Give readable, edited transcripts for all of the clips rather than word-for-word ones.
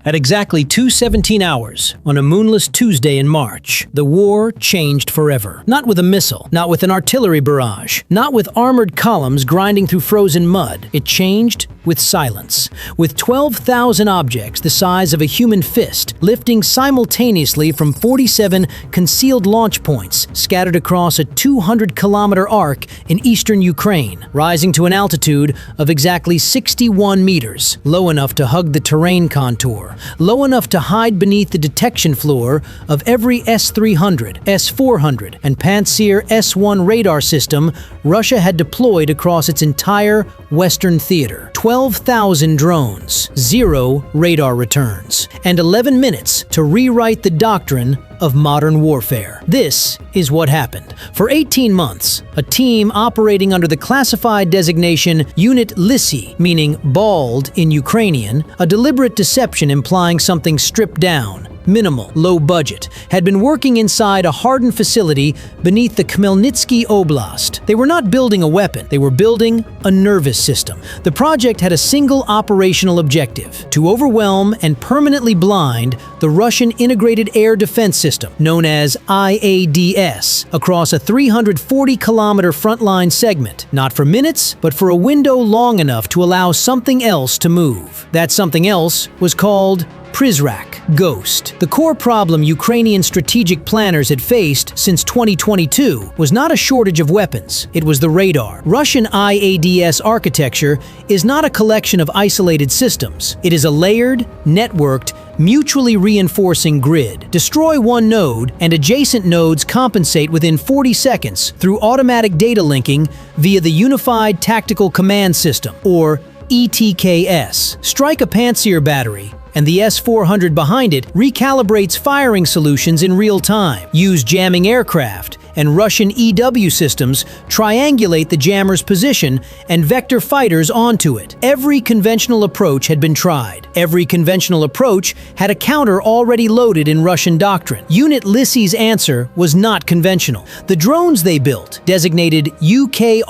At exactly 2:17 hours, on a moonless Tuesday in March, the war changed forever. Not with a missile, not with an artillery barrage, not with armored columns grinding through frozen mud. It changed with silence. With 12,000 objects the size of a human fist lifting simultaneously from 47 concealed launch points scattered across a 200-kilometer arc in eastern Ukraine, rising to an altitude of exactly 61 meters, low enough to hug the terrain contour, low enough to hide beneath the detection floor of every S-300, S-400, and Pantsir S-1 radar system Russia had deployed across its entire Western theater. 12,000 drones, 0 radar returns, and 11 minutes to rewrite the doctrine of modern warfare. This is what happened. For 18 months, a team operating under the classified designation Unit Lisy, meaning bald in Ukrainian, a deliberate deception implying something stripped down, minimal, low budget, had been working inside a hardened facility beneath the Khmelnytsky Oblast. They were not building a weapon, they were building a nervous system. The project had a single operational objective: to overwhelm and permanently blind the Russian Integrated Air Defense System, known as IADS, across a 340-kilometer frontline segment, not for minutes, but for a window long enough to allow something else to move. That something else was called Prizrak, Ghost. The core problem Ukrainian strategic planners had faced since 2022 was not a shortage of weapons, it was the radar. Russian IADS architecture is not a collection of isolated systems. It is a layered, networked, mutually reinforcing grid. Destroy one node, and adjacent nodes compensate within 40 seconds through automatic data linking via the Unified Tactical Command System, or ETKS. Strike a Pantsir battery, and the S-400 behind it recalibrates firing solutions in real time. Use jamming aircraft, and Russian EW systems triangulate the jammer's position and vector fighters onto it. Every conventional approach had been tried. Every conventional approach had a counter already loaded in Russian doctrine. Unit Lisy's answer was not conventional. The drones they built, designated UKR-M9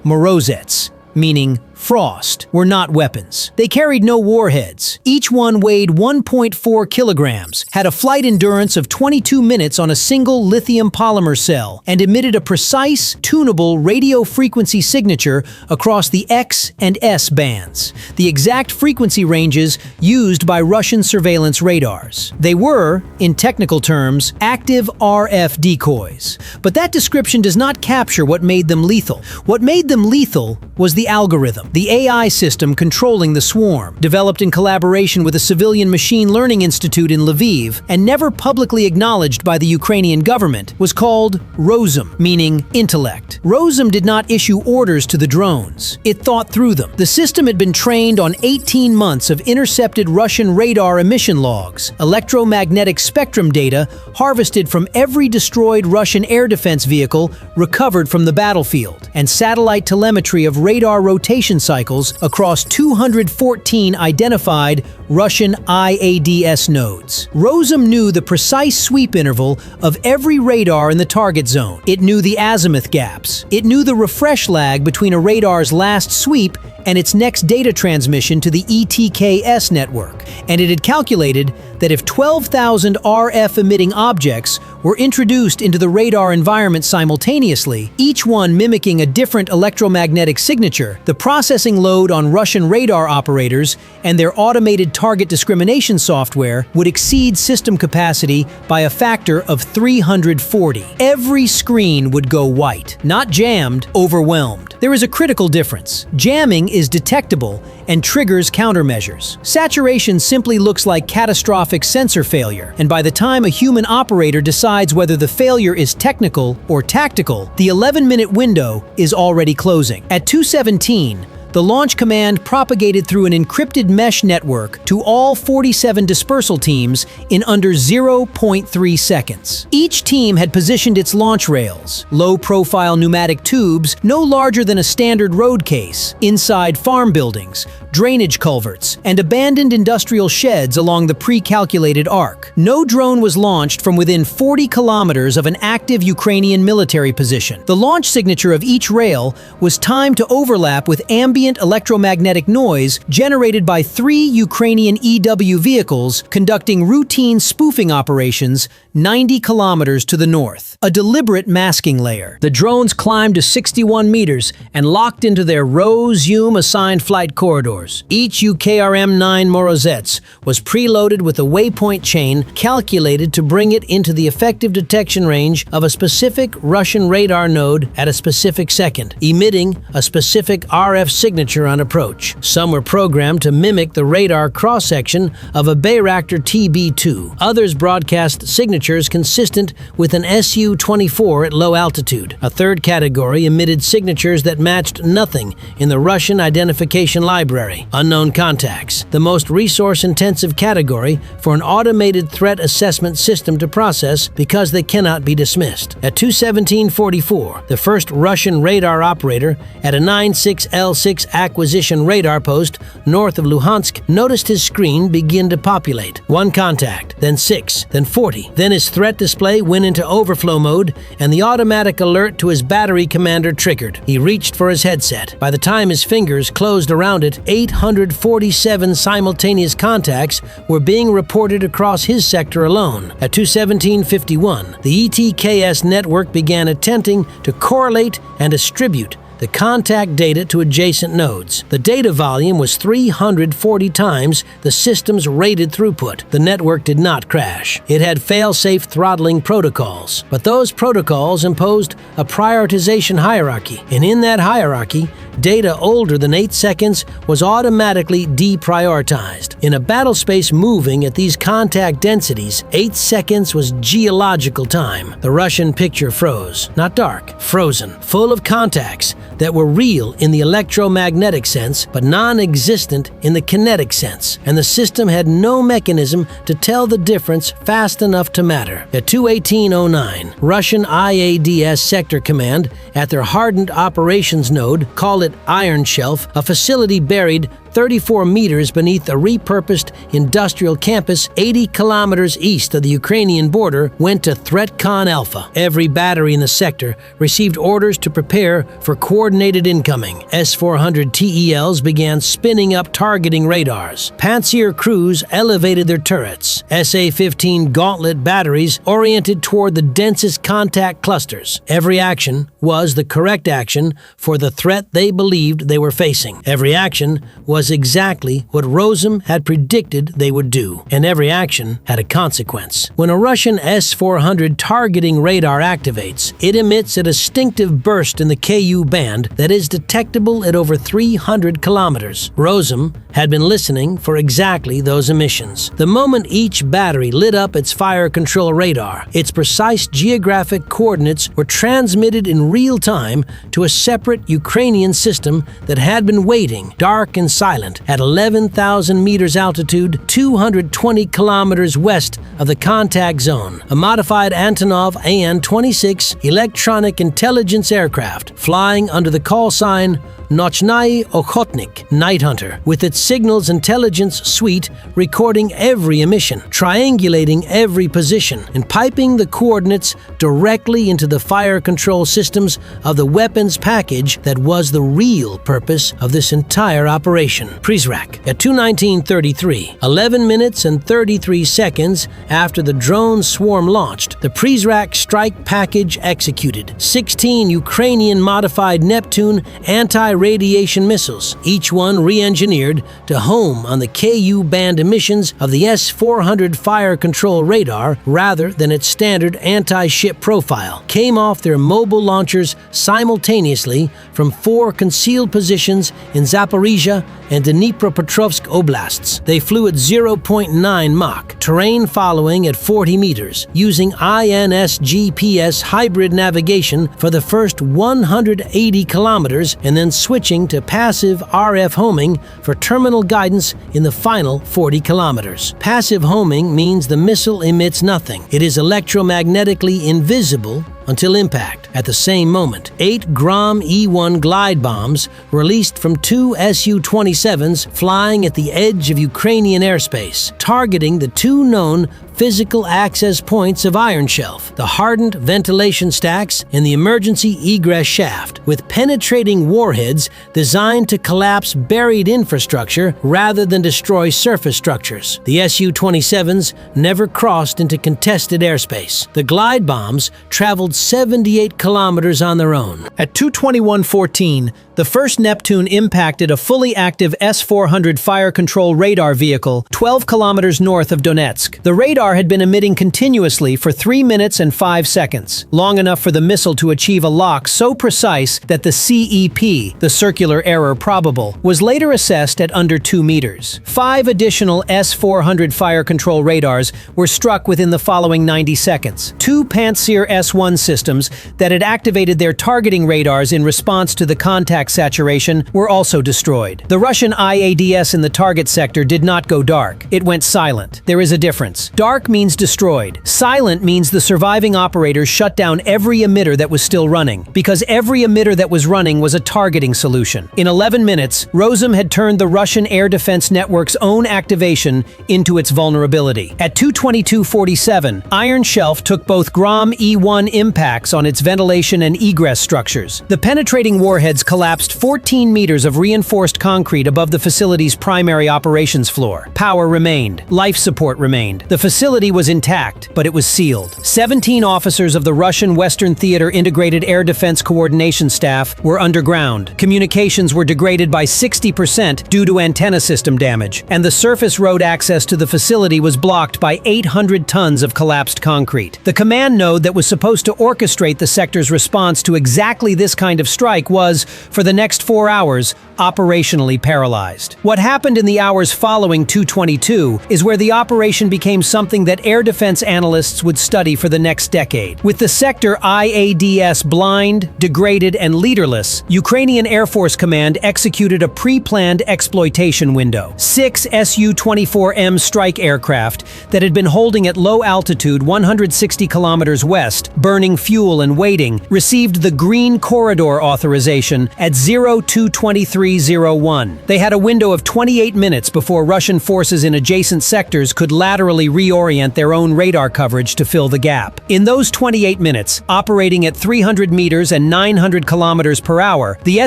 Morozets, meaning frost, were not weapons. They carried no warheads. Each one weighed 1.4 kilograms, had a flight endurance of 22 minutes on a single lithium polymer cell, and emitted a precise, tunable radio frequency signature across the X and S bands, the exact frequency ranges used by Russian surveillance radars. They were, in technical terms, active RF decoys. But that description does not capture what made them lethal. What made them lethal was the algorithm, the AI system controlling the swarm, developed in collaboration with a civilian machine learning institute in Lviv and never publicly acknowledged by the Ukrainian government, was called ROSM, meaning intellect. ROSM did not issue orders to the drones. It thought through them. The system had been trained on 18 months of intercepted Russian radar emission logs, electromagnetic spectrum data harvested from every destroyed Russian air defense vehicle recovered from the battlefield, and satellite telemetry of radar rotation cycles across 214 identified Russian IADS nodes. ROSM knew the precise sweep interval of every radar in the target zone. It knew the azimuth gaps. It knew the refresh lag between a radar's last sweep and its next data transmission to the ETKS network. And it had calculated that if 12,000 RF-emitting objects were introduced into the radar environment simultaneously, each one mimicking a different electromagnetic signature, the processing load on Russian radar operators and their automated target discrimination software would exceed system capacity by a factor of 340. Every screen would go white, not jammed, overwhelmed. There is a critical difference. Jamming is detectable and triggers countermeasures. Saturation simply looks like catastrophic sensor failure, and by the time a human operator decides whether the failure is technical or tactical, the 11-minute window is already closing. At 2:17, the launch command propagated through an encrypted mesh network to all 47 dispersal teams in under 0.3 seconds. Each team had positioned its launch rails, low-profile pneumatic tubes no larger than a standard road case, inside farm buildings, drainage culverts, and abandoned industrial sheds along the pre-calculated arc. No drone was launched from within 40 kilometers of an active Ukrainian military position. The launch signature of each rail was timed to overlap with ambient ambient electromagnetic noise generated by 3 Ukrainian EW vehicles conducting routine spoofing operations 90 kilometers to the north. A deliberate masking layer. The drones climbed to 61 meters and locked into their ROSM assigned flight corridors. Each UKRM-9 Morozets was preloaded with a waypoint chain calculated to bring it into the effective detection range of a specific Russian radar node at a specific second, emitting a specific RF signature on approach. Some were programmed to mimic the radar cross-section of a Bayraktar TB2. Others broadcast signatures consistent with an Su-24 at low altitude. A third category emitted signatures that matched nothing in the Russian identification library. Unknown contacts, the most resource-intensive category for an automated threat assessment system to process because they cannot be dismissed. At 2:17:44, the first Russian radar operator at a 96L6 acquisition radar post north of Luhansk noticed his screen begin to populate. 1 contact, then 6, then 40. Then his threat display went into overflow mode and the automatic alert to his battery commander triggered. He reached for his headset. By the time his fingers closed around it, 847 simultaneous contacts were being reported across his sector alone. At 2:17:51, the ETKS network began attempting to correlate and distribute the contact data to adjacent nodes. The data volume was 340 times the system's rated throughput. The network did not crash. It had fail-safe throttling protocols, but those protocols imposed a prioritization hierarchy, and in that hierarchy, data older than 8 seconds was automatically deprioritized. In a battle space moving at these contact densities, 8 seconds was geological time. The Russian picture froze. Not dark, frozen, full of contacts that were real in the electromagnetic sense, but non-existent in the kinetic sense, and the system had no mechanism to tell the difference fast enough to matter. At 2:18:09, Russian IADS Sector Command, at their hardened operations node, called it Iron Shelf, a facility buried 34 meters beneath a repurposed industrial campus 80 kilometers east of the Ukrainian border, went to ThreatCon Alpha. Every battery in the sector received orders to prepare for coordinated incoming. S-400 TELs began spinning up targeting radars. Pantsir crews elevated their turrets. SA-15 Gauntlet batteries oriented toward the densest contact clusters. Every action was the correct action for the threat they believed they were facing. Every action was exactly what ROSM had predicted they would do, and every action had a consequence. When a Russian S-400 targeting radar activates, it emits a distinctive burst in the Ku band that is detectable at over 300 kilometers. ROSM had been listening for exactly those emissions. The moment each battery lit up its fire control radar, its precise geographic coordinates were transmitted in real time to a separate Ukrainian system that had been waiting, dark and silent, at 11,000 meters altitude, 220 kilometers west of the contact zone. A modified Antonov An-26 electronic intelligence aircraft flying under the call sign Nochnyi Okhotnik, Night Hunter, with its signals intelligence suite recording every emission, triangulating every position, and piping the coordinates directly into the fire control systems of the weapons package that was the real purpose of this entire operation. Prizrak. At 2:19:33, 11 minutes and 33 seconds after the drone swarm launched, the Prizrak strike package executed. 16 Ukrainian modified Neptune anti-radiation missiles, each one re-engineered to home on the Ku band emissions of the S-400 fire control radar rather than its standard anti-ship profile, came off their mobile launchers simultaneously from 4 concealed positions in Zaporizhia and Dnipropetrovsk oblasts. They flew at 0.9 Mach, terrain following at 40 meters, using INS-GPS hybrid navigation for the first 180 kilometers and then switching to passive RF homing for terminal guidance in the final 40 kilometers. Passive homing means the missile emits nothing. It is electromagnetically invisible until impact. At the same moment, 8 Grom E-1 glide bombs released from 2 Su-27s flying at the edge of Ukrainian airspace, targeting the 2 known physical access points of Iron Shelf, the hardened ventilation stacks, and the emergency egress shaft, with penetrating warheads designed to collapse buried infrastructure rather than destroy surface structures. The Su-27s never crossed into contested airspace. The glide bombs traveled 78 kilometers on their own. At 2:21:14, the first Neptune impacted a fully active S-400 fire control radar vehicle 12 kilometers north of Donetsk. The radar had been emitting continuously for 3 minutes and 5 seconds, long enough for the missile to achieve a lock so precise that the CEP, the circular error probable, was later assessed at under 2 meters. 5 additional S-400 fire control radars were struck within the following 90 seconds. 2 Pantsir S-1 systems that had activated their targeting radars in response to the contact saturation were also destroyed. The Russian IADS in the target sector did not go dark. It went silent. There is a difference. Dark means destroyed. Silent means the surviving operators shut down every emitter that was still running, because every emitter that was running was a targeting solution. In 11 minutes, ROSM had turned the Russian air defense network's own activation into its vulnerability. At 2:22:47, Iron Shelf took both Grom E-1 impacts on its ventilation and egress structures. The penetrating warheads collapsed 14 meters of reinforced concrete above the facility's primary operations floor. Power remained. Life support remained. The facility was intact, but it was sealed. 17 officers of the Russian Western Theater Integrated Air Defense Coordination Staff were underground. Communications were degraded by 60% due to antenna system damage, and the surface road access to the facility was blocked by 800 tons of collapsed concrete. The command node that was supposed to orchestrate the sector's response to exactly this kind of strike was, for the next 4 hours, operationally paralyzed. What happened in the hours following 2:22 is where the operation became something that air defense analysts would study for the next decade. With the sector IADS blind, degraded, and leaderless, Ukrainian Air Force Command executed a pre-planned exploitation window. 6 Su-24M strike aircraft that had been holding at low altitude 160 kilometers west, burning fuel and waiting, received the Green Corridor authorization at 02:23:01. They had a window of 28 minutes before Russian forces in adjacent sectors could laterally reorient their own radar coverage to fill the gap. In those 28 minutes, operating at 300 meters and 900 kilometers per hour, the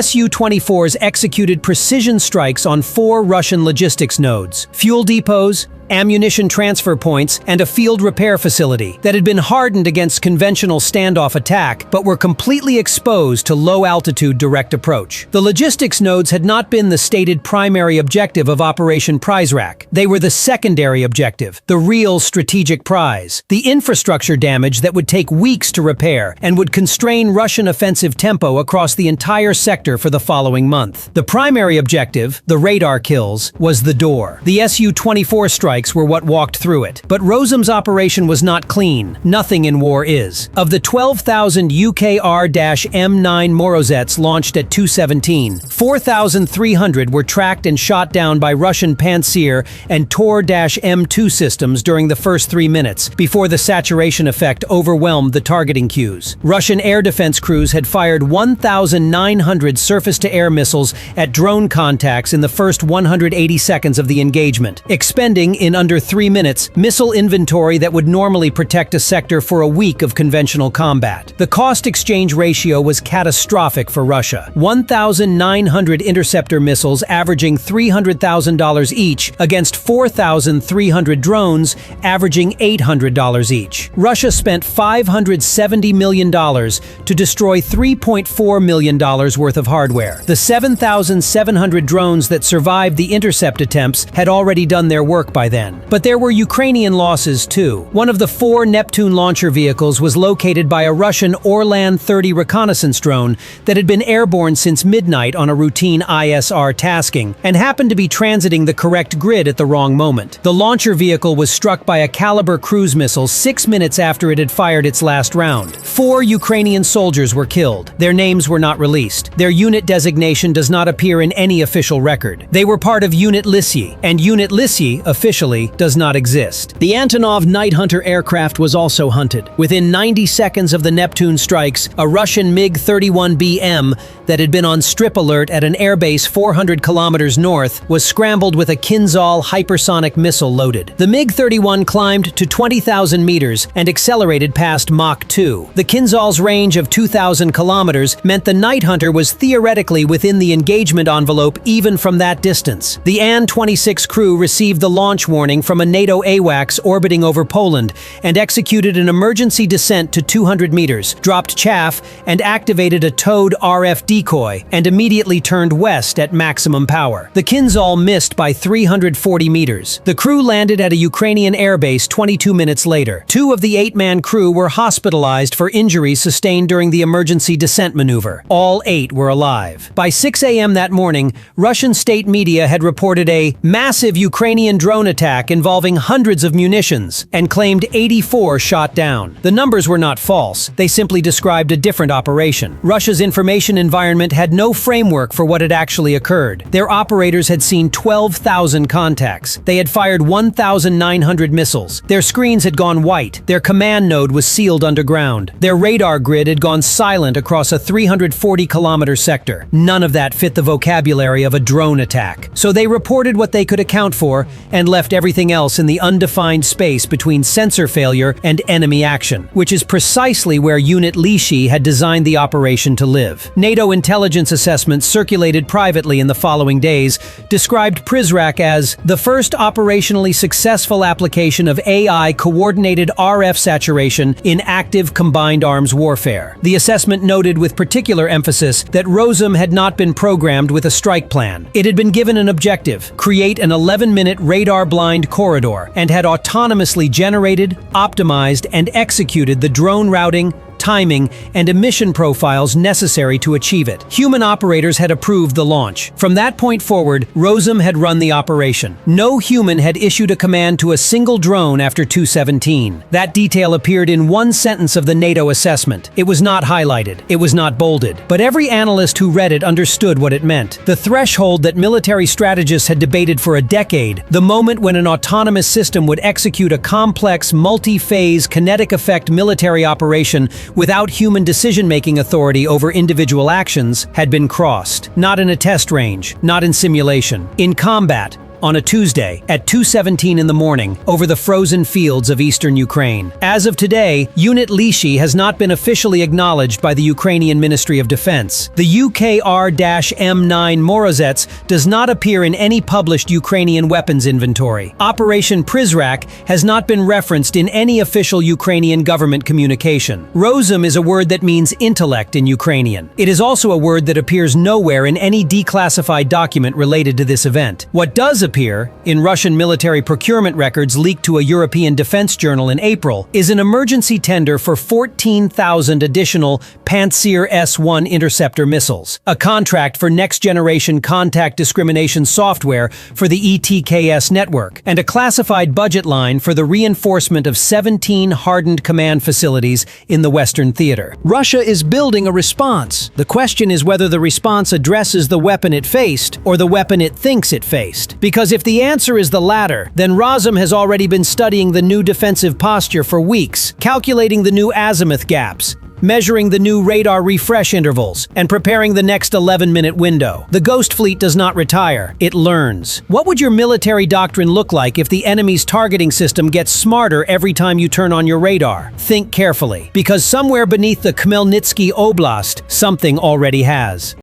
Su-24s executed precision strikes on 4 Russian logistics nodes, fuel depots, ammunition transfer points, and a field repair facility that had been hardened against conventional standoff attack, but were completely exposed to low-altitude direct approach. The logistics nodes had not been the stated primary objective of Operation Prizrak. They were the secondary objective, the real strategic prize, the infrastructure damage that would take weeks to repair and would constrain Russian offensive tempo across the entire sector for the following month. The primary objective, the radar kills, was the door. The Su-24 strike were what walked through it. But ROSM's operation was not clean. Nothing in war is. Of the 12,000 UKR-M9 Morozets launched at 2:17, 4,300 were tracked and shot down by Russian Pantsir and Tor-M2 systems during the first 3 minutes, before the saturation effect overwhelmed the targeting cues. Russian air defense crews had fired 1,900 surface-to-air missiles at drone contacts in the first 180 seconds of the engagement, expending in under 3 minutes missile inventory that would normally protect a sector for a week of conventional combat. The cost-exchange ratio was catastrophic for Russia. 1,900 interceptor missiles averaging $300,000 each against 4,300 drones averaging $800 each. Russia spent $570 million to destroy $3.4 million worth of hardware. The 7,700 drones that survived the intercept attempts had already done their work by then. But there were Ukrainian losses too. One of the 4 Neptune launcher vehicles was located by a Russian Orlan 30 reconnaissance drone that had been airborne since midnight on a routine ISR tasking and happened to be transiting the correct grid at the wrong moment. The launcher vehicle was struck by a Caliber cruise missile 6 minutes after it had fired its last round. 4 Ukrainian soldiers were killed. Their names were not released. Their unit designation does not appear in any official record. They were part of Unit Lisy, and Unit Lisy officially unofficially, does not exist. The Antonov Night Hunter aircraft was also hunted. Within 90 seconds of the Neptune strikes, a Russian MiG-31BM that had been on strip alert at an airbase 400 kilometers north was scrambled with a Kinzhal hypersonic missile loaded. The MiG-31 climbed to 20,000 meters and accelerated past Mach 2. The Kinzhal's range of 2,000 kilometers meant the Night Hunter was theoretically within the engagement envelope even from that distance. The An-26 crew received the launch warning from a NATO AWACS orbiting over Poland and executed an emergency descent to 200 meters, dropped chaff, and activated a towed RF decoy, and immediately turned west at maximum power. The Kinzhal missed by 340 meters. The crew landed at a Ukrainian airbase 22 minutes later. 2 of the 8-man crew were hospitalized for injuries sustained during the emergency descent maneuver. All 8 were alive. By 6 a.m. that morning, Russian state media had reported a massive Ukrainian drone attack involving hundreds of munitions and claimed 84 shot down. The numbers were not false. They simply described a different operation. Russia's information environment had no framework for what had actually occurred. Their operators had seen 12,000 contacts. They had fired 1,900 missiles. Their screens had gone white. Their command node was sealed underground. Their radar grid had gone silent across a 340-kilometer sector. None of that fit the vocabulary of a drone attack. So they reported what they could account for and left everything else in the undefined space between sensor failure and enemy action, which is precisely where Unit Lisy had designed the operation to live. NATO intelligence assessments circulated privately in the following days described Prizrak as the first operationally successful application of AI-coordinated RF saturation in active combined arms warfare. The assessment noted with particular emphasis that ROSM had not been programmed with a strike plan. It had been given an objective: create an 11-minute radar-blind corridor, and had autonomously generated, optimized, and executed the drone routing, timing, and emission profiles necessary to achieve it. Human operators had approved the launch. From that point forward, ROSM had run the operation. No human had issued a command to a single drone after 2/17. That detail appeared in one sentence of the NATO assessment. It was not highlighted. It was not bolded. But every analyst who read it understood what it meant. The threshold that military strategists had debated for a decade, the moment when an autonomous system would execute a complex, multi-phase, kinetic effect military operation without human decision-making authority over individual actions, had been crossed. Not in a test range, not in simulation. In combat, on a Tuesday at 2:17 in the morning over the frozen fields of eastern Ukraine. As of today, Unit Lisy has not been officially acknowledged by the Ukrainian Ministry of Defense. The UKR-M9 Morozets does not appear in any published Ukrainian weapons inventory. Operation Prizrak has not been referenced in any official Ukrainian government communication. ROSM is a word that means intellect in Ukrainian. It is also a word that appears nowhere in any declassified document related to this event. What does appear in Russian military procurement records leaked to a European defense journal in April is an emergency tender for 14,000 additional Pantsir S-1 interceptor missiles, a contract for next-generation contact discrimination software for the ETKS network, and a classified budget line for the reinforcement of 17 hardened command facilities in the Western Theater. Russia is building a response. The question is whether the response addresses the weapon it faced or the weapon it thinks it faced. Because if the answer is the latter, then ROSM has already been studying the new defensive posture for weeks, calculating the new azimuth gaps, measuring the new radar refresh intervals, and preparing the next 11-minute window. The Ghost Fleet does not retire, it learns. What would your military doctrine look like if the enemy's targeting system gets smarter every time you turn on your radar? Think carefully, because somewhere beneath the Khmelnytsky Oblast, something already has.